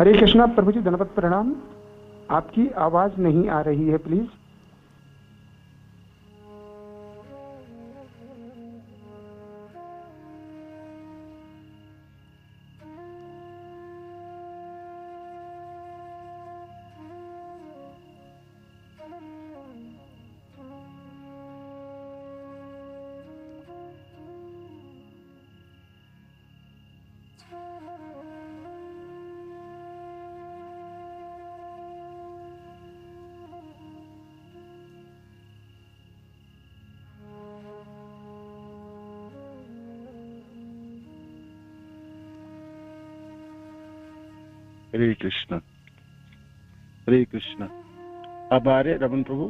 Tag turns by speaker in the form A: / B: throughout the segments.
A: हरे कृष्णा प्रभु जी, धन्यवाद, प्रणाम। आपकी आवाज नहीं आ रही है, प्लीज।
B: हरे कृष्ण, हरे कृष्ण। अब आ रहे रमन प्रभु?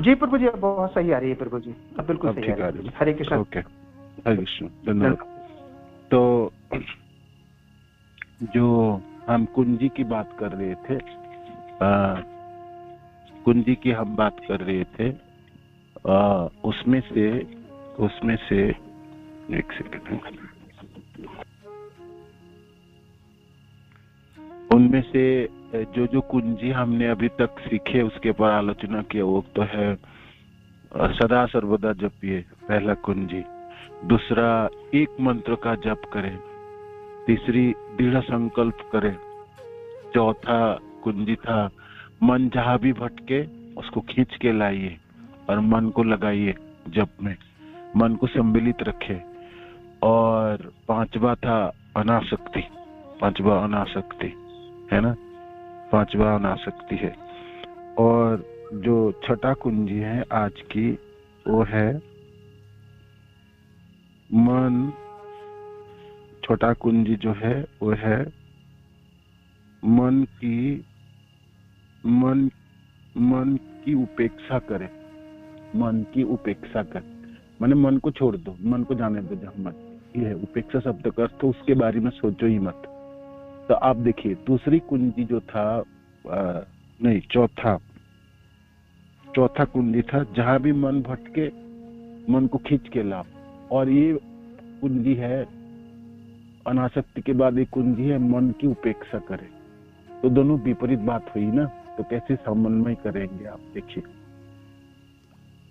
A: जी प्रभु जी, अब बहुत सही आ रही है प्रभु जी, अब बिल्कुल सही आ रही है। हरे कृष्ण।
B: ओके, हरे कृष्ण, धन्यवाद। तो जो हम कुंजी की बात कर रहे थे, कुंजी की हम बात कर रहे थे, उसमें से एक सेकंड, उनमें से जो कुंजी हमने अभी तक सीखे उसके ऊपर आलोचना किया, वो तो है सदा सर्वदा जपिए, पहला कुंजी। दूसरा, एक मंत्र का जप करें। तीसरी, दृढ़ संकल्प करें। चौथा कुंजी था, मन जहां भी भटके उसको खींच के लाइए और मन को लगाइए जप में, मन को सम्मिलित रखे। और पांचवा था अनासक्ति, पांचवा अनासक्ति है ना, पांचवा अनासक्ति है। और जो छठा कुंजी है आज की, वो है मन। छोटा कुंजी जो है वो है मन की उपेक्षा करे। मन की उपेक्षा कर, माने मन को छोड़ दो, मन को जाने दो जहां मत। ये है उपेक्षा शब्द का अर्थ, तो उसके बारे में सोचो ही मत। तो आप देखिए दूसरी कुंजी जो था, नहीं, चौथा कुंजी था, जहां भी मन भटके मन को खींच के लाओ। और ये कुंजी है अनासक्ति के बाद एक कुंजी है मन की उपेक्षा करे। तो दोनों विपरीत बात हुई ना, तो कैसे समन्वय करेंगे आप देखिए।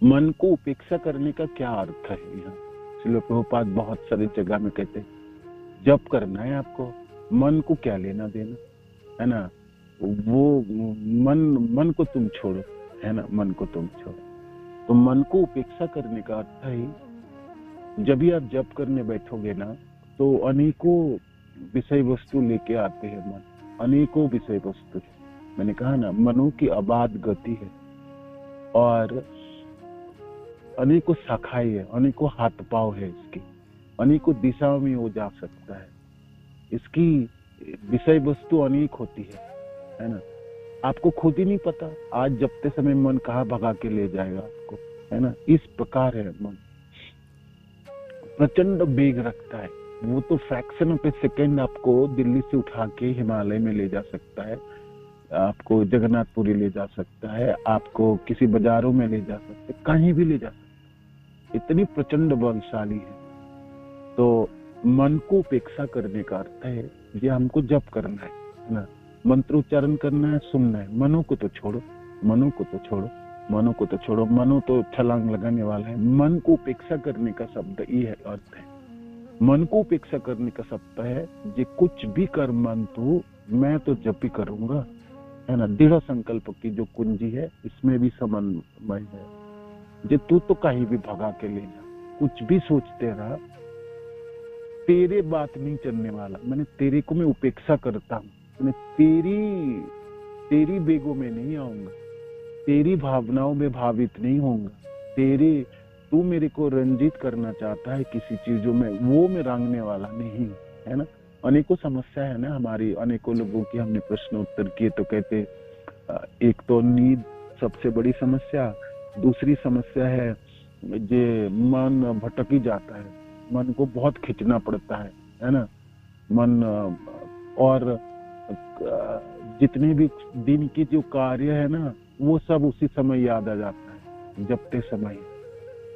B: मन को उपेक्षा करने का क्या अर्थ है यहाँ? श्रील प्रभुपाद बहुत सारी जगह में कहते हैं जप करना है आपको, मन को क्या लेना देना है ना, वो मन को तुम छोड़ो, है ना, मन को तुम छोड़ो। तो मन को उपेक्षा करने का अर्थ है जब भी आप जप करने बैठोगे ना, तो अनेकों विषय वस्तु लेके आते हैं मन, अनेकों विषय वस्तु। मैंने कहा ना, मनो की अबाध गति है और अनेकों शाखाएं है, अनेकों हाथ पांव है इसकी, अनेकों दिशाओं में वो जा सकता है। इसकी विषय वस्तु अनेक होती है ना। आपको खुद ही नहीं पता आज जपते समय मन कहाँ भगा के ले जाएगा आपको, है ना। इस प्रकार है मन, प्रचंड वेग रखता है। वो तो फ्रैक्शन ऑफ ए सेकेंड आपको दिल्ली से उठा के हिमालय में ले जा सकता है, आपको जगन्नाथपुरी ले जा सकता है, आपको किसी बाजारों में ले जा सकता है, कहीं भी ले जा सकता है, इतनी प्रचंड बलशाली है। तो मन को उपेक्षा करने का अर्थ है ये हमको जप करना है ना, मंत्र उच्चारण करना है, सुनना है। मनो को तो छोड़ो, मनो को तो छोड़ो, मनो को तो छोड़ो, मनो तो छलांग लगाने वाला है। मन को उपेक्षा करने का शब्द ये है, अर्थ है। मन को उपेक्षा करने का शब्द है जे कुछ भी कर मन तू, मैं तो जप ही करूंगा, है ना। दृढ़ संकल्प की जो कुंजी है इसमें भी समन्वय है। जे तू तो कहीं भी भगा के ले जा, कुछ भी सोचते रहा, तेरे बात नहीं चलने वाला। मैंने तेरे को मैं उपेक्षा करता हूँ, मैं तेरी बेगों में नहीं आऊंगा, तेरी भावनाओं में भावित नहीं होऊंगा। तू मेरे को रंजित करना चाहता है किसी चीजों में, वो मैं रंगने वाला नहीं, है ना। अनेकों समस्या है ना हमारी, अनेकों लोगों की हमने प्रश्न उत्तर किए तो कहते एक तो नींद सबसे बड़ी समस्या, दूसरी समस्या है जे मन भटक ही जाता है, मन को बहुत खींचना पड़ता है ना। मन और जितने भी दिन के जो कार्य है ना, वो सब उसी समय याद आ जाता है जपते समय।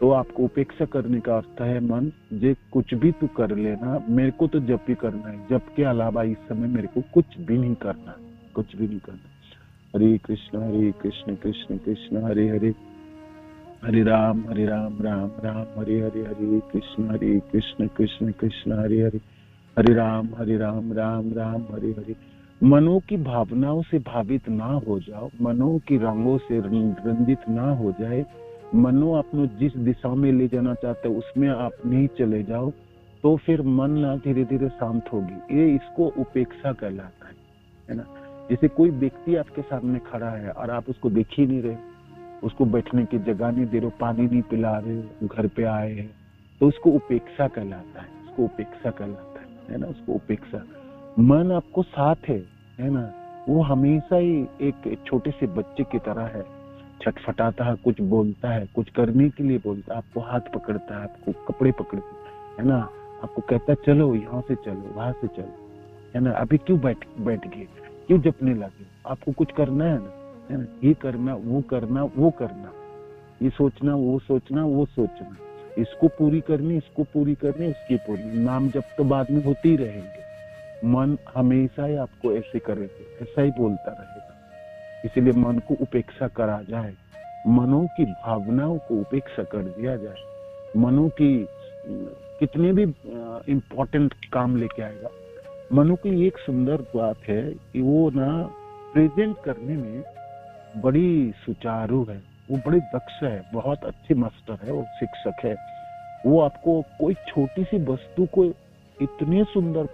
B: तो आपको उपेक्षा करने का अर्थ है मन जे कुछ भी तू कर लेना, मेरे को तो जप ही करना है, जप के अलावा इस समय मेरे को कुछ भी नहीं करना, कुछ भी नहीं करना। हरे कृष्ण कृष्ण कृष्ण हरे हरे, हरे राम राम राम हरे हरे, हरे कृष्ण कृष्ण कृष्ण हरे हरे, हरे राम राम राम हरे हरे। मनो की भावनाओं से भावित ना हो जाओ, मनो की रंगों से रंजित ना हो जाए, मनो आपको जिस दिशा में ले जाना चाहते हो उसमें आप नहीं चले जाओ, तो फिर मन ना धीरे धीरे शांत होगी। ये इसको उपेक्षा कहलाता है ना। जैसे कोई व्यक्ति आपके सामने खड़ा है और आप उसको देख ही नहीं रहे, उसको बैठने की जगह नहीं दे रहे, पानी नहीं पिला रहे, घर पे आए हैं, तो उसको उपेक्षा कहलाता है, उसको उपेक्षा कहलाता है ना, उसको उपेक्षा। मन आपको साथ है ना, वो हमेशा ही एक छोटे से बच्चे की तरह है, छटफटाता है, कुछ बोलता है, कुछ करने के लिए बोलता है, आपको हाथ पकड़ता है, आपको कपड़े पकड़ता है ना, आपको कहता है चलो यहाँ से चलो वहां से चलो, है ना, अभी क्यों बैठ गए, क्यों जपने लगे, आपको कुछ करना है ना, है ना, ये करना वो करना वो करना, ये सोचना वो सोचना वो सोचना, इसको पूरी करनी इसको पूरी करनी उसकी पूरी, नाम जब तो बाद में होते ही रहेंगे। मन हमेशा ही आपको ऐसे करेंगे, ऐसा ही बोलता रहेगा। इसीलिए मन को उपेक्षा करा जाए, मनों की भावनाओं को उपेक्षा कर दिया जाए। मनों की कितने भी इम्पोर्टेंट काम लेके आएगा, मनों की एक सुंदर बात है कि वो ना प्रेजेंट करने में बड़ी सुचारू है, वो बड़ी दक्ष है, बहुत अच्छे मास्टर है, वो शिक्षक है। वो आपको कोई छोटी सी वस्तु को इतने सुंदर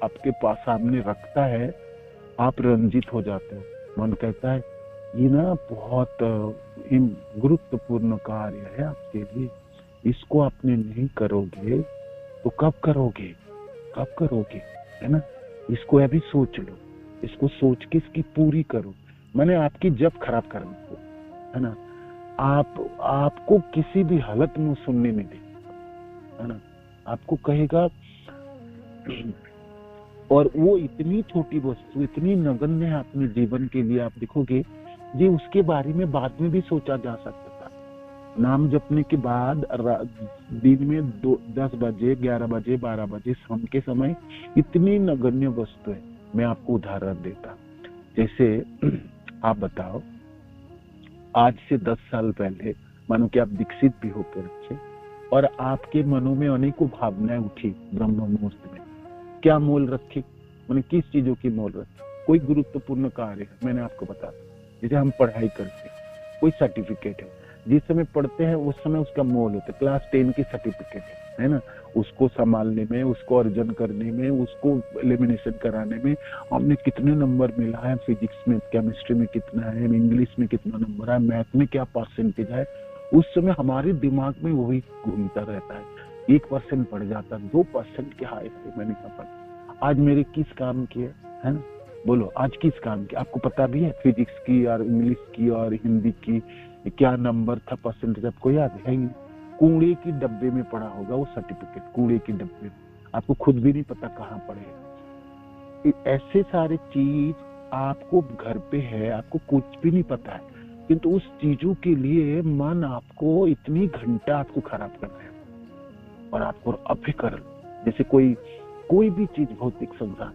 B: आपके पास सामने रखता है, आप रंजित हो जाते हो। मन कहता है ये ना बहुत गुरुत्वपूर्ण कार्य है आपके लिए, इसको आपने नहीं करोगे तो कब करोगे, है ना, इसको अभी सोच लो, इसको सोच के इसकी पूरी करो। मैंने आपकी जब खराब करने को, है ना, आपको किसी भी हालत में सुनने नहीं देगा, है ना, आपको कहेगा। और वो इतनी छोटी वस्तु, इतनी नगण्य है अपने जीवन के लिए, आप देखोगे जी उसके बारे में बाद में भी सोचा जा सकता था। नाम जपने के बाद दिन में 10 बजे 11 बजे 12 बजे शाम के समय इतनी नगण्य वस्तु है। मैं आपको उदाहरण देता, जैसे आप बताओ, आज से 10 साल पहले मानो कि आप दीक्षित भी होकर रखे और आपके मनों में अनेकों भावनाएं उठी ब्रह्म मुहूर्त में, क्या मोल रखे, मैंने किस चीजों की मोल रखी, कोई गुरुत्वपूर्ण कार्य है, मैंने आपको बता, जैसे हम पढ़ाई करते हैं, कोई सर्टिफिकेट है, जिस समय पढ़ते हैं उस समय उसका मोल होता है, क्लास 10 की सर्टिफिकेट है ना, उसको संभालने में, उसको अर्जन करने में, उसको एलिमिनेशन कराने में हमने कितने नंबर मिला है, फिजिक्स में केमिस्ट्री में कितना है, इंग्लिश में कितना नंबर है, मैथ में क्या परसेंटेज है, उस समय हमारे दिमाग में वही घूमता रहता है। 1% पड़ जाता, 2% के हाई मैंने कहा पढ़ा, आज मेरे किस काम की है ना, बोलो आज किस काम की, आपको पता भी है, फिजिक्स की और इंग्लिश की और हिंदी की क्या नंबर था, परसेंटेज आपको याद है? कूड़े की डब्बे में पड़ा होगा वो सर्टिफिकेट, कूड़े की डब्बे में, आपको खुद भी नहीं पता कहाँ पड़े। ऐसे सारे चीज आपको घर पे है, आपको कुछ भी नहीं पता है, किंतु उस चीजों के लिए मन आपको इतनी घंटा आपको खराब कर रहा है और आपको अभी कर, जैसे कोई भी चीज भौतिक संसार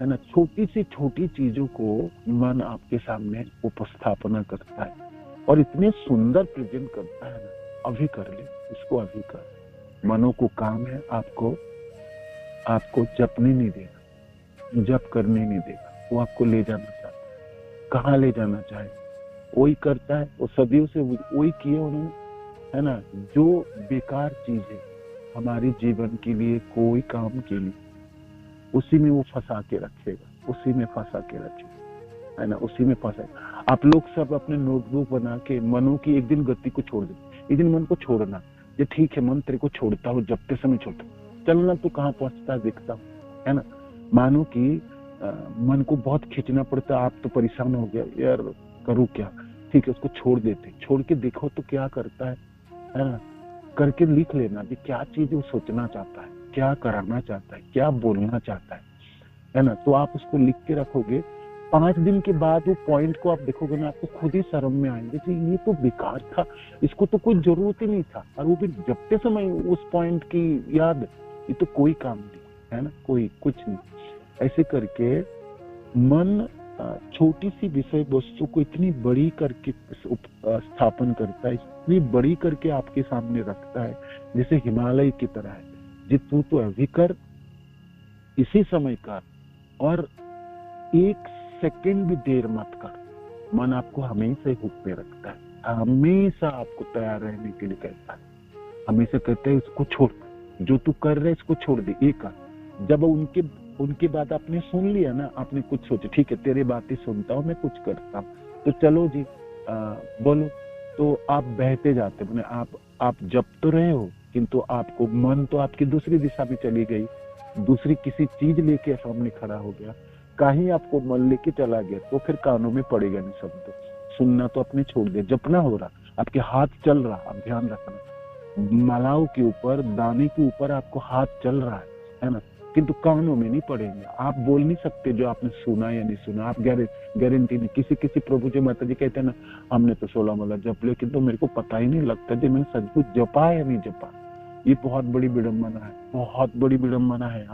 B: है ना, छोटी से छोटी चीजों को मन आपके सामने उपस्थापना करता है और इतने सुंदर प्रेजेंट करता है ना, अभी कर ले इसको, अभी कर। मनों को काम है आपको जपने नहीं देगा, जप करने नहीं देगा, वो आपको ले जाना चाहता है, कहाँ ले जाना चाहे वही करता है, वो सदियों से वही किए उन्होंने, है ना, जो बेकार चीज है हमारे जीवन के लिए, कोई काम के लिए, उसी में वो फंसा के रखेगा, उसी में फंसा के रखेगा, है ना, उसी में फंसा। आप लोग सब अपने नोटबुक बना के मनों की एक दिन गति को छोड़ दे, एक दिन मन को छोड़ना, ये ठीक है मन तेरे को छोड़ता हूँ, जबते समय छोड़ता हूँ, चलना तो कहाँ पहुंचता है देखता हूँ, है ना। मानो कि मन को बहुत खींचना पड़ता, आप तो परेशान हो गया यार, करूँ क्या, ठीक है उसको छोड़ देते, छोड़ के देखो तो क्या करता है ना, करके लिख लेना कि क्या चीज वो सोचना चाहता है, क्या कराना चाहता है, क्या बोलना चाहता है ना, तो आप उसको लिख के रखोगे 5 दिन के बाद वो पॉइंट को आप देखोगे ना, आपको खुद ही शर्म में आएंगे कि ये तो बेकार था, इसको तो कोई जरूरत ही नहीं था, और वो भी जपते समय उस पॉइंट की याद, ये तो कोई काम नहीं है ना, कोई कुछ नहीं। ऐसे करके मन छोटी सी विषय वस्तु को इतनी बड़ी करके स्थापन करता है, इतनी बड़ी करके आपके सामने रखता है, जैसे हिमालय की तरह है। जी तू अभी कर, इसी समय कर, और 1 सेकंड भी देर मत कर। मन आपको हमेशा हुक पे रखता है, हमेशा आपको तैयार रहने के लिए कहता है, हमेशा कहता है इसको छोड़, जो तू कर रहे इसको छोड़ दे, ये कर। जब उनके बाद आपने सुन लिया ना, आपने कुछ सोचा, ठीक है तेरे बातें सुनता हूँ, मैं कुछ करता हूँ, तो चलो जी बोलो, तो आप बहते जाते, मैंने आप जप तो रहे हो, किंतु आपको मन तो आपकी दूसरी दिशा में चली गई, दूसरी किसी चीज लेके सामने खड़ा हो गया, कहीं आपको मन लेके चला गया, तो फिर कानों में पड़ेगा नहीं शब्द, सुनना तो आपने छोड़ दिया, जपना हो रहा, आपके हाथ चल रहा, आप ध्यान रखना, मालाओं के ऊपर, दाने के ऊपर आपको हाथ चल रहा है ना, किंतु कानों में नहीं पड़ेंगे। आप बोल नहीं सकते जो आपने सुना या नहीं सुना, आप गारंटी नहीं। किसी प्रभु जी माता जी कहते हैं ना, हमने तो 16 माला जप लिया, किंतु मेरे को पता ही नहीं लगता जी मैंने सचमुच जपा या नहीं जपा। ये बहुत बड़ी विडंबना है, बहुत बड़ी विडंबना है।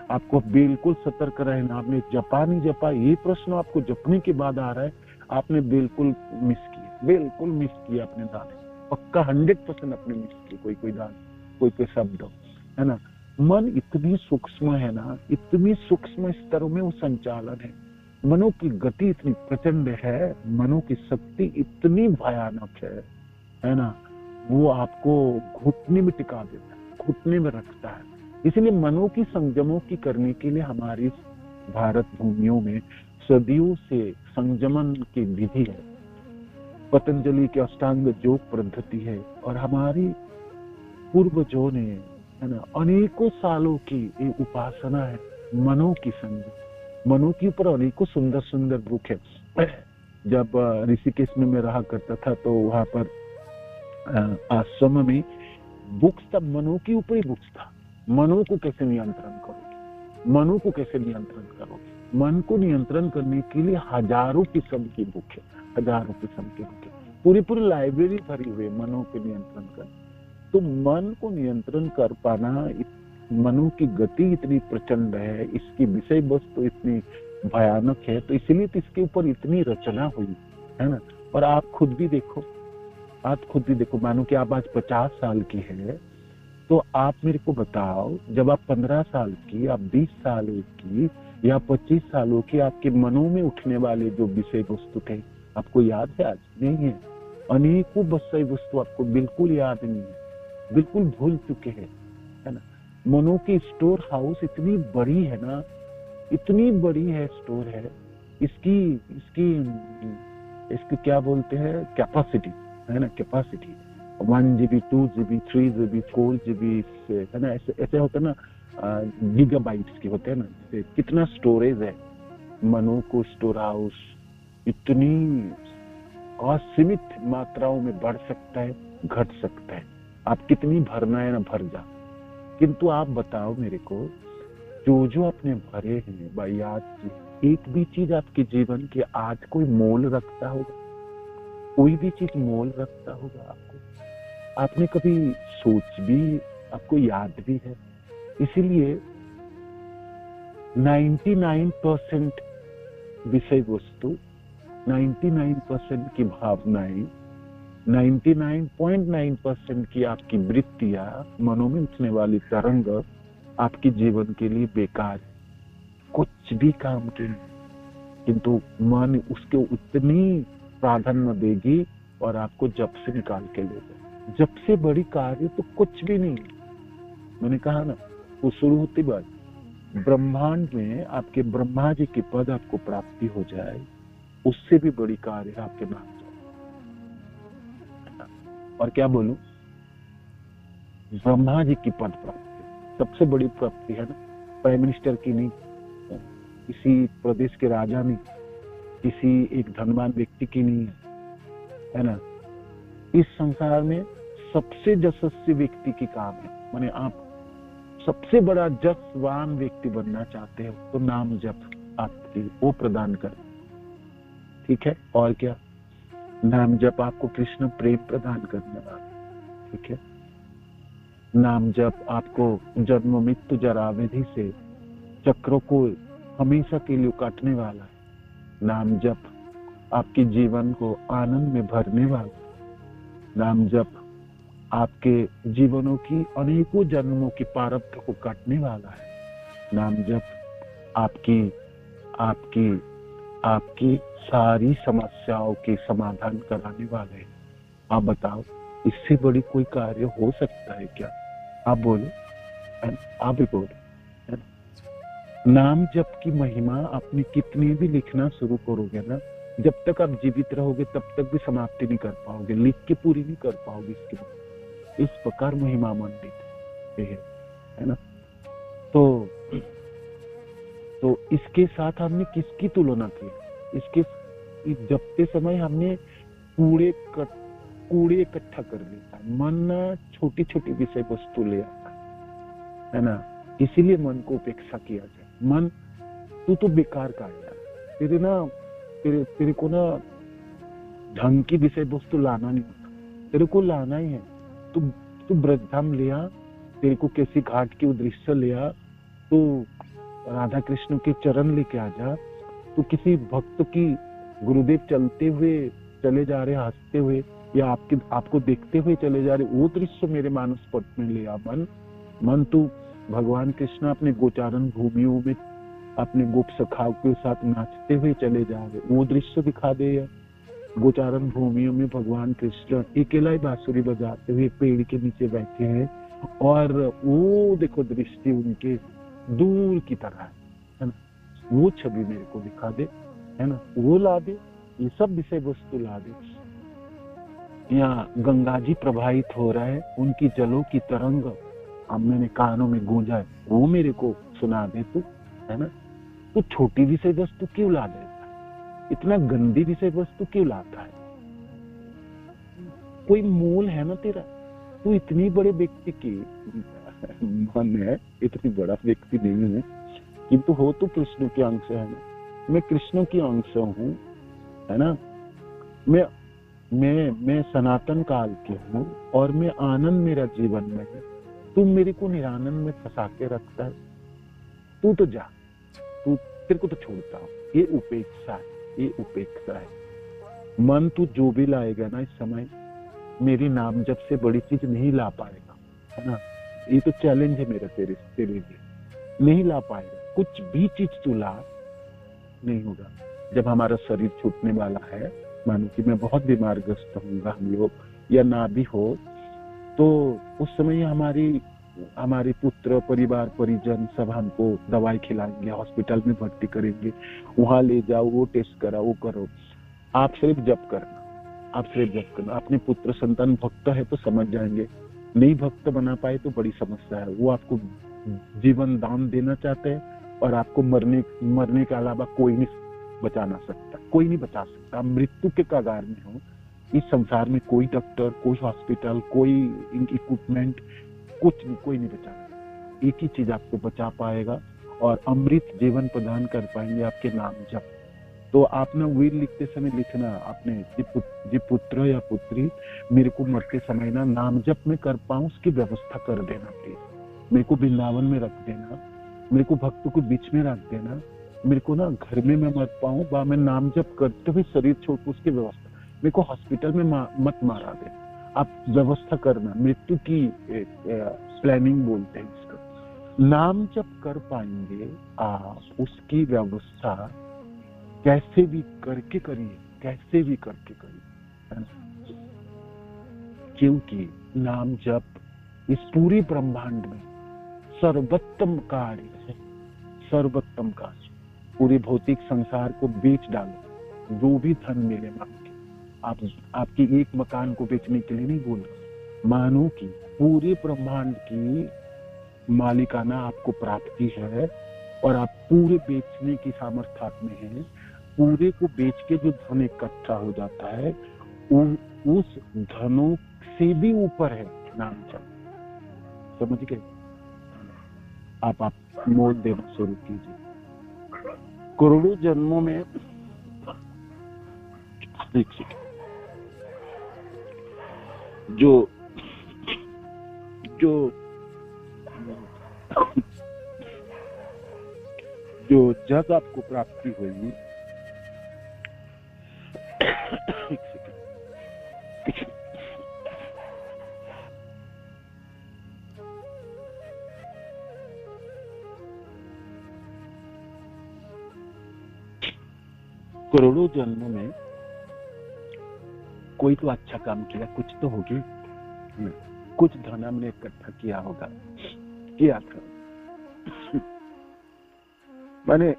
B: आपको बिल्कुल सतर्क रहना। आपने जपा नहीं जपा, ये प्रश्न आपको जपने के बाद आ रहा है, आपने बिल्कुल मिस किया, बिल्कुल मिस किया अपने दाने, पक्का 100% अपने मिस किए कोई दाने, कोई शब्द, है ना। मन इतनी सूक्ष्म है ना, इतनी सूक्ष्म स्तरों में वो संचालन है, मनो की गति इतनी प्रचंड है, मनो की शक्ति इतनी भयानक है ना, वो आपको घुटने में टिका देता है, घुटने में रखता है। इसलिए मनो की संयमों की करने के लिए हमारी भारत भूमियों में सदियों से संयमन की विधि है, पतंजलि की अष्टांग योग पद्धति है, और हमारी पूर्वजों ने, है ना, अनेकों सालों की ये उपासना है मनो की संयम। मनो के ऊपर अनेकों सुंदर सुंदर बुक है। जब ऋषिकेश में मैं रहा करता था, तो वहां पर आश्रम में बुक्स था, मनो के ऊपर ही बुक्स था। मनो को कैसे नियंत्रण करोगे, मनो को कैसे नियंत्रण करोगे, मन को नियंत्रण करने के लिए हजारों किस्म की बुक है, हजारों किस्म की बुक है, पूरी लाइब्रेरी भरी हुई है मनो को नियंत्रण करने। तो मन को नियंत्रण कर पाना, मनो की गति इतनी प्रचंड है, इसकी विषय वस्तु इतनी भयानक है, तो इसलिए तो इसके ऊपर इतनी रचना हुई है ना। और आप खुद भी देखो, मानो कि आप आज 50 साल की है, तो आप मेरे को बताओ, जब आप 15 साल की, आप 20 सालों की या 25 सालों की, आपके मनों में उठने वाले जो विषय वस्तु थे, आपको याद है? आज नहीं है। अनेकों विषय वस्तु आपको बिल्कुल याद नहीं है, बिल्कुल भूल चुके हैं, है ना। मनो की स्टोर हाउस इतनी बड़ी है ना, इतनी बड़ी है, स्टोर है, इसकी क्या बोलते हैं, कैपेसिटी, है ना, capacity 1 GB 2 GB 3 GB 4 GB, है ना, ऐसे होता है ना, गीगाबाइट्स के होते हैं ना, जैसे कितना स्टोरेज है मनो को। स्टोर हाउस इतनी असीमित मात्राओं में बढ़ सकता है, घट सकता है, आप कितनी भरना है ना भर जा। किंतु आप बताओ मेरे को, जो अपने भरे हैं भाई, आज एक भी चीज आपके जीवन के आज कोई मोल रखता होगा? कोई भी चीज मोल रखता होगा आपको? आपने कभी सोच भी, आपको याद भी है? इसीलिए 99% विषय वस्तु, 99% की भावनाएं, 99.9% की आपकी वृत्तियां, मनों में उठने वाली तरंग आपके जीवन के लिए बेकार है, कुछ भी काम की नहीं। किंतु मन उसके उतनी प्राधान्य देगी और आपको जप से निकाल के ले जाए। जप से बड़ी कार्य तो कुछ भी नहीं। मैंने कहा ना, वो शुरू होती बात, ब्रह्मांड में आपके ब्रह्मा जी के पद आपको प्राप्ति हो जाए, उससे भी बड़ी कार्य आपके नाम। और क्या बोलूं, ब्रह्मा जी की पद प्राप्ति सबसे बड़ी प्राप्ति है ना। प्राइम मिनिस्टर की नहीं, किसी प्रदेश के राजा नहीं, किसी एक धनवान व्यक्ति की नहीं है ना। इस संसार में सबसे यशस्वी व्यक्ति की काम है। माने आप सबसे बड़ा जसवान व्यक्ति बनना चाहते हो तो नाम जप, आपकी वो प्रदान कर, ठीक है। और क्या, नाम जप आपको कृष्ण प्रेम प्रदान करने वाला, ठीक है। नाम जप आपको जन्म मृत्यु जरा व्याधि से चक्रों को हमेशा के लिए काटने वाला है। नाम जप आपके जीवन को आनंद में भरने वाला। नाम जप आपके जीवनों की अनेकों जन्मों की प्रारब्ध को काटने वाला है। नाम जप आपकी आपकी आपकी सारी समस्याओं के समाधान कराने वाले हैं। आप बताओ, इससे बड़ी कोई कार्य हो सकता है क्या? आप बोलो, आप भी बोलो। नाम जप की महिमा आपने कितनी भी लिखना शुरू करोगे ना, जब तक आप जीवित रहोगे तब तक भी समाप्ति नहीं कर पाओगे, लिख के पूरी नहीं कर पाओगे इसकी। इस प्रकार महिमा मंडित है ना। तो इसके साथ हमने किसकी तुलना की? इसके जपते समय हमने कूड़े इकट्ठा कर लिया। मन छोटी छोटी विषय वस्तु ले आता है ना, इसीलिए मन को उपेक्षा किया जाए। मन, तू तो बेकार का है यार, तेरे को ना ढंग की विषय वस्तु लाना नहीं होता, तेरे को लाना ही है। तू ब्रजधाम लिया, तेरे को किसी घाट की दृश्य लिया, तो राधा कृष्ण के चरण लेके आ जा। तो किसी भक्त की, गुरुदेव चलते हुए चले जा रहे हंसते हुए, या आपको देखते हुए चले जा रहे, वो दृश्य मेरे मानस पट में ले आ। मन तू भगवान कृष्ण अपने गोचारण भूमियों में अपने गोप सखाओं के साथ नाचते हुए चले जा रहे, वो दृश्य दिखा दे। या गोचारण भूमियों में भगवान कृष्ण अकेला ही बांसुरी बजाते हुए पेड़ के नीचे बैठे हैं, और वो देखो दृष्टि उनके दूर की तरह है ना, वो छवि मेरे को दिखा दे, है ना, वो ला दे। ये सब विषय वस्तु ला दे। यहाँ गंगा जी प्रवाहित हो रहा है, उनकी जलों की तरंग मैंने कानों में गूंजा है, वो मेरे को सुना दे तू, है ना। तो छोटी विषय वस्तु क्यों ला देता है? इतना गंदी विषय वस्तु क्यों लाता है? कोई मूल है ना तेरा? तू इतनी बड़े व्यक्ति की मन है, इतनी बड़ा व्यक्ति नहीं है, किंतु हो तो कृष्ण के अंश है ना। मैं कृष्ण की अंश हूँ, है ना। मैं सनातन काल के हूँ, और मैं आनंद मेरा जीवन में है। तू मेरे को निरानंद में फंसा के रखता है। तू तो जा, तेरे को तो छोड़ता हूँ। ये उपेक्षा है, ये उपेक्षा है। मन तू जो भी लाएगा ना इस समय, मेरी नाम जप से बड़ी चीज नहीं ला पाएगा, है ना। ये तो चैलेंज है मेरा तेरे लिए, नहीं ला पाएगा। कुछ भी चीज तू ला, नहीं होगा। जब हमारा शरीर छूटने वाला है, मानो कि मैं बहुत बीमार ग्रस्त होऊंगा, हम लोग, या ना भी हो, तो उस समय हमारे पुत्र परिवार परिजन सब हमको दवाई खिलाएंगे, हॉस्पिटल में भर्ती करेंगे, वहां ले जाओ, वो टेस्ट कराओ, वो करो। आप सिर्फ जप करना। अपने पुत्र संतान भक्त है तो समझ जाएंगे, नहीं भक्त बना पाए तो बड़ी समस्या है। वो आपको जीवन दान देना चाहते हैं, और आपको मरने के अलावा कोई नहीं बचा सकता। मृत्यु के कगार में हो। इस संसार में कोई डॉक्टर, कोई हॉस्पिटल, कोई इक्विपमेंट, कुछ नहीं, कोई नहीं बचा। एक ही चीज आपको बचा पाएगा, और अमृत जीवन प्रदान कर पाएंगे आपके नाम जप। तो आप ना वीर लिखते समय लिखना, आपने जी पुत्र या पुत्री, मेरे को मरते समय ना नाम जप में कर पाऊं, उसकी व्यवस्था कर देना प्लीज। मेरे को वृंदावन में रख देना, मेरे को भक्तों के बीच में रख देना, मेरे को ना घर में मैं मर पाऊं, मैं नाम जप करते हुए शरीर छोड़, उसकी व्यवस्था। मेरे को हॉस्पिटल में मत मारा दे, आप व्यवस्था करना। मृत्यु की प्लानिंग बोलते हैं इसको। नाम जप कर पाएंगे आप, उसकी व्यवस्था कैसे भी करके करिए, है ना। क्योंकि नाम जप इस पूरी ब्रह्मांड में सर्वोत्तम कार्य है, सर्वोत्तम कार्य। पूरे भौतिक संसार को बेच डालो, जो भी धन मिले मांग के। आपकी एक मकान को बेचने के लिए नहीं बोल रहा, मानो कि पूरे ब्रह्मांड की मालिकाना आपको प्राप्ति है, और आप पूरे बेचने की सामर्थ्य आप में है। पूरे को बेच के जो धन इकट्ठा हो जाता है, उस धनों से भी ऊपर है नाम जप। समझ गए? आप मोल देना शुरू कीजिए। करोड़ों जन्मों में एक सेकंड, जो जो जो जग आपको प्राप्ति हुई, एक सेकंड, करोड़ों जन्मों में कोई तो अच्छा काम किया, कुछ तो होगी, कुछ धन हमने इकट्ठा किया होगा, किया था मैंने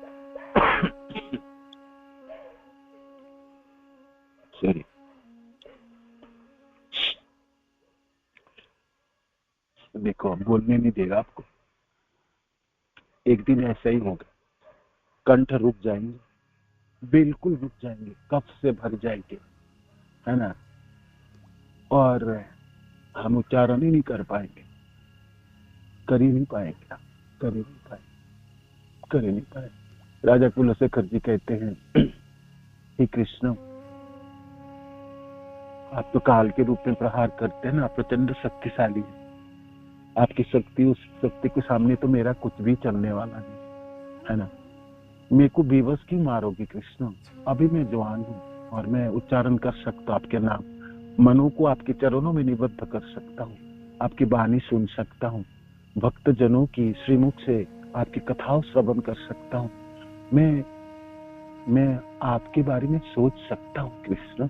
B: सॉरी देखो बोलने नहीं देगा आपको। एक दिन ऐसा ही होगा, कंठ रुक जाएंगे, बिल्कुल रुक जाएंगे, कफ से भर जाएंगे, है ना, और हम उच्चारण ही नहीं कर पाएंगे, कर ही नहीं पाएंगे, कर ही नहीं पाएंगे, कर ही नहीं पाएंगे। राजा कुलशेखर जी कहते हैं, हे कृष्ण, आप तो काल के रूप में प्रहार करते हैं ना, प्रचंड शक्तिशाली है, आपकी शक्ति, उस शक्ति के सामने तो मेरा कुछ भी चलने वाला नहीं, है ना, मेरे को बेबस क्यों मारोगे कृष्ण? अभी मैं जवान हूँ और मैं उच्चारण कर सकता हूँ आपके नाम, मनो को आपके चरणों में निबद्ध कर सकता हूँ, आपकी वाणी सुन सकता हूँ, भक्त जनों की श्रीमुख से आपकी कथाओं श्रवण कर सकता हूँ, मैं आपके बारे में सोच सकता हूँ कृष्ण।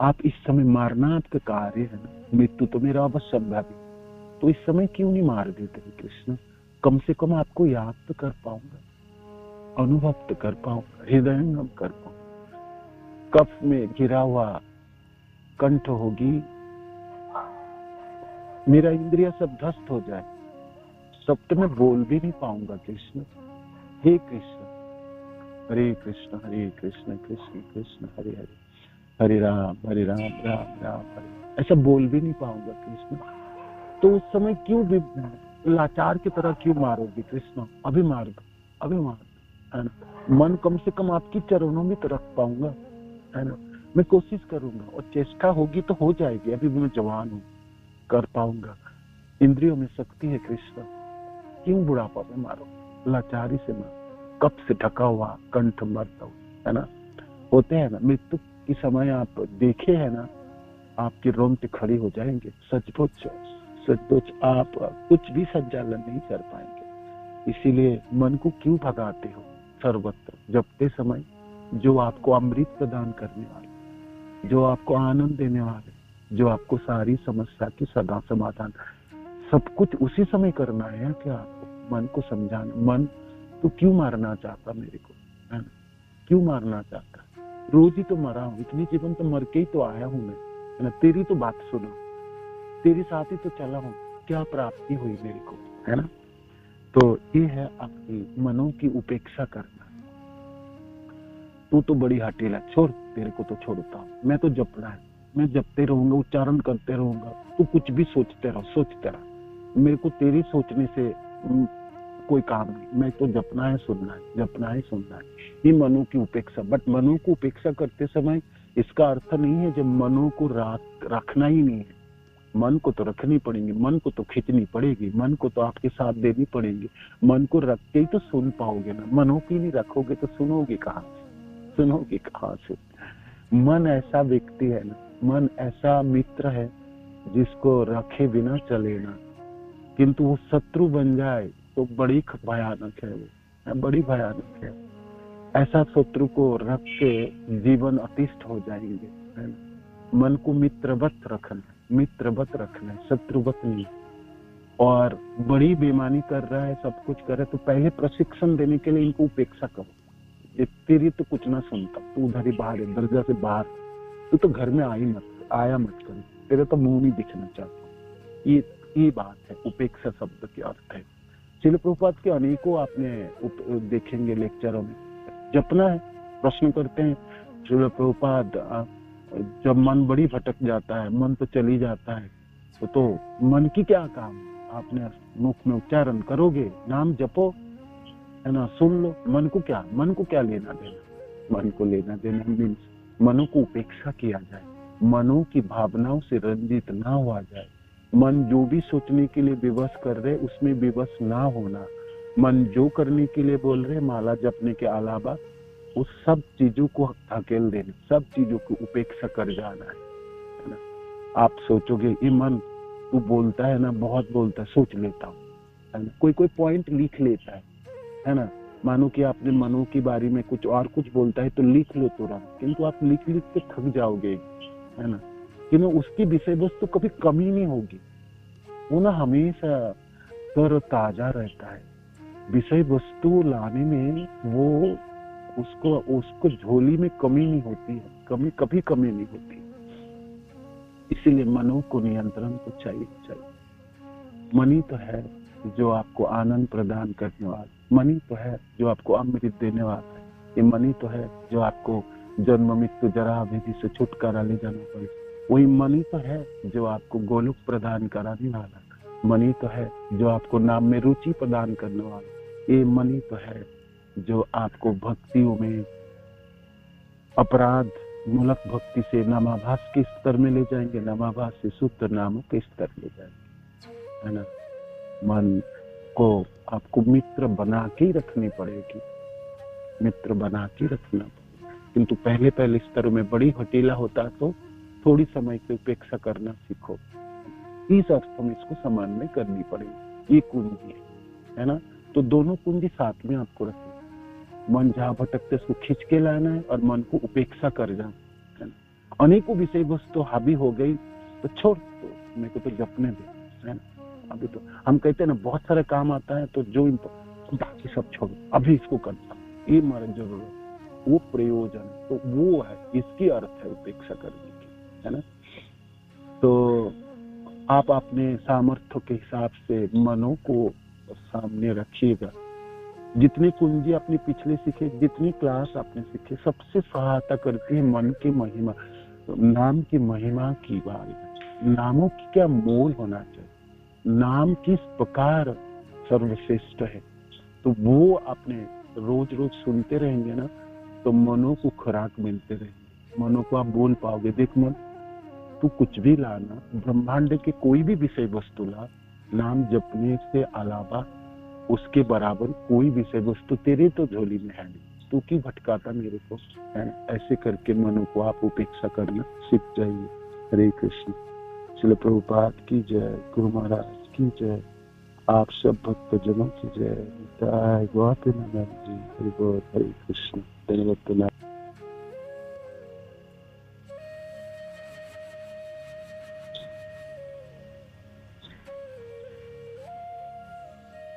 B: आप इस समय मारना आपका कार्य है ना, मृत्यु तो मेरा अवश्य संभव, तो इस समय क्यों नहीं मार देते कृष्ण? कम से कम आपको याद तो कर पाऊंगा, अनुभव तो कर पाऊंगा, हृदयंगम कर पाऊंगा। कफ में घिरा हुआ कंठ होगी, मेरा इंद्रिय सब ध्वस्त हो जाए, सब तो मैं बोल भी नहीं पाऊंगा कृष्ण। हे कृष्ण, हरे कृष्ण कृष्ण कृष्ण हरे हरे, हरे राम राम राम हरे, ऐसा बोल भी नहीं पाऊंगा कृष्ण। तो उस समय क्यों भी लाचार की तरह क्यों मारोगे कृष्ण? अभी मार दो, अभी मार दो, है ना। मन कम से कम आपकी चरणों में तो रख पाऊंगा, है ना। मैं कोशिश करूंगा और चेष्टा होगी तो हो जाएगी, अभी मैं जवान हूँ, कर पाऊंगा, इंद्रियों में शक्ति है कृष्ण। क्यों बुढ़ापा में मारो, लाचारी से मारो, कप से ढका हुआ कंठ मरता हुआ, है ना। होते हैं ना, मृत्यु के समय आप देखे है ना, आपके रोंगटे खड़े हो जाएंगे। सचमुच सचमुच आप कुछ भी संचालन नहीं कर पाएंगे। इसीलिए मन को क्यों भगाते हो सर्वत्र? जपते समय जो आपको अमृत प्रदान करने वाले, जो आपको आनंद देने वाले, जो आपको सारी समस्या की सदा समाधान, सब कुछ उसी समय करना है क्या आपको? मन को समझाना। मन तो क्यों मारना चाहता मेरे को, है ना, क्यों मारना चाहता? रोज ही तो मरा हूँ, इतनी जीवन तो मर के ही तो आया हूँ मैं, है ना। तेरी तो बात सुनो, तेरे साथ ही तो चला हूँ, क्या प्राप्ति हुई मेरे को, है ना। तो ये है आपकी मनों की उपेक्षा करना। तू तो बड़ी हटेला, छोड़, तेरे को तो छोड़ता हूँ, मैं तो जपना है, मैं जपते रहूंगा, उच्चारण करते रहूंगा, तू कुछ भी सोचते रहो, मेरे को तेरी सोचने से कोई काम नहीं, मैं तो जपना है, सुनना है, जपना है, सुनना है। ये मनों की उपेक्षा। बट मनों को उपेक्षा करते समय इसका अर्थ नहीं है जब मनों को रखना ही नहीं है। मन को तो रखनी पड़ेगी, मन को तो खींचनी पड़ेगी, मन को तो आपके साथ देनी पड़ेगी। मन को रख के ही तो सुन पाओगे ना, मनों की नहीं रखोगे तो सुनोगे कहाँ से, सुनोगे कहाँ से? मन ऐसा व्यक्ति है ना, मन ऐसा मित्र है जिसको रखे बिना चले ना, किंतु वो शत्रु बन जाए तो बड़ी भयानक है, वो बड़ी भयानक है। ऐसा शत्रु को रख के जीवन अतिष्ठ हो जाएंगे, है ना। मन को मित्रवत रखना, मित्रवत रखना है, शत्रुवत नहीं। और बड़ी बेईमानी कर रहा है, सब कुछ कर रहा है, तो पहले प्रशिक्षण देने के लिए इनको उपेक्षा करो। ये तेरी तो कुछ ना सुनता, तू उधर ही बाहर है, दरगाह से बाहर, तू तो घर में आया मत कर, तेरे तो मुंह नहीं दिखना चाहता। ये बात है, उपेक्षा शब्द के अर्थ है। श्रील प्रभुपाद के अनेकों आपने देखेंगे लेक्चरों में, जपना है, प्रश्न करते हैं श्रील प्रभुपाद, जब मन बड़ी भटक जाता है, मन तो चली जाता है, तो मन की क्या काम? आपने मुख में उच्चारण करोगे, नाम जपो, है ना, सुन लो। मन को क्या लेना देना, मन को लेना देना मीन्स मनो को उपेक्षा किया जाए, मनो की भावनाओं से रंजित ना हुआ जाए, मन जो भी सोचने के लिए विवश कर रहे उसमें विवश ना होना, मन जो करने के लिए बोल रहे माला जपने के अलावा उस सब चीजों को धकेल देना, सब चीजों की उपेक्षा कर जाना है ना। आप सोचोगे ये मन तू बोलता है ना, बहुत बोलता है, सोच लेता हूँ, है ना, कोई पॉइंट लिख लेता है ना। मानो कि आपने मनो की बारी में कुछ बोलता है तो लिख लो तुरंत, किंतु आप लिख के थक जाओगे, है ना, कि उसकी विषय वस्तु कभी कमी नहीं होगी, वो ना हमेशा तर ताजा रहता है। विषय वस्तु लाने में वो उसको झोली में कमी नहीं होती है, कभी कमी नहीं होती। इसीलिए मनो को नियंत्रण तो चाहिए। मन ही तो है जो आपको आनंद प्रदान करने वाला, मन ही तो है जो आपको अमृत देने वाला है, ये मन ही तो है जो आपको जन्म मृत्यु जरा व्याधि से छुटकारा ले जाना पड़े, वही मन ही तो है जो आपको गोलोक प्रदान कराने वाला, मन ही तो है जो आपको नाम में रुचि प्रदान करने वाला, ये मन ही तो है जो आपको भक्तियों में अपराध मूलक भक्ति से नामाभास के स्तर में ले जाएंगे, नामाभास से शुद्ध नामों के स्तर ले जाएंगे, है ना। मन को आपको मित्र बना के रखनी पड़ेगी, मित्र बना के रखना पड़ेगा, किंतु पहले स्तर में बड़ी हटीला होता है तो थोड़ी समय की उपेक्षा करना सीखो। इस अर्थ में इसको सामान्य करनी पड़ेगी, ये कुंजी है ना। तो दोनों कुंजी साथ में आपको रखनी, मन जहाँ भटकते उसको खींच के लाना है और मन को उपेक्षा कर जाना है। अनेकों विषय वस्तु हावी हो गई तो छोड़ दो, मेरे को तो जपने दे, है ना। अभी तो हम कहते हैं ना बहुत सारे काम आता है तो जो बाकी सब छोड़ो, अभी इसको करता हूँ, ये हमारा जरूरत, वो प्रयोजन, तो वो है, इसकी अर्थ है उपेक्षा करने की, है ना। तो आप अपने सामर्थ्य के हिसाब से मनो को सामने रखिएगा। जितनी कुंजी अपनी पिछले सीखे, जितनी क्लास आपने सीखे, सबसे सहायता करती है मन की महिमा, नाम की महिमा की बात, नामों की क्या मोल होना चाहिए, नाम किस प्रकार सर्वश्रेष्ठ है, तो वो आपने रोज सुनते रहेंगे ना, तो मनो को खुराक मिलते रहेंगे, मनो को आप बोल पाओगे, देख मन तू कुछ भी लाना, ब्रह्मांड के कोई भी विषय वस्तु ला, नाम जपने से अलावा उसके बराबर कोई विषय वस्तु तेरे तो झोली में है नहीं, तू क्यों भटकाता मेरे को, है। ऐसे करके मनो को आप उपेक्षा करना सीख जाइए। हरे कृष्ण। श्रील प्रभुपाद की जय, गुरु महाराज की जय, आप सब भक्त जनों की जय। गोपीनाथ जी, हरि बोल, हरे कृष्ण। धन्यवाद।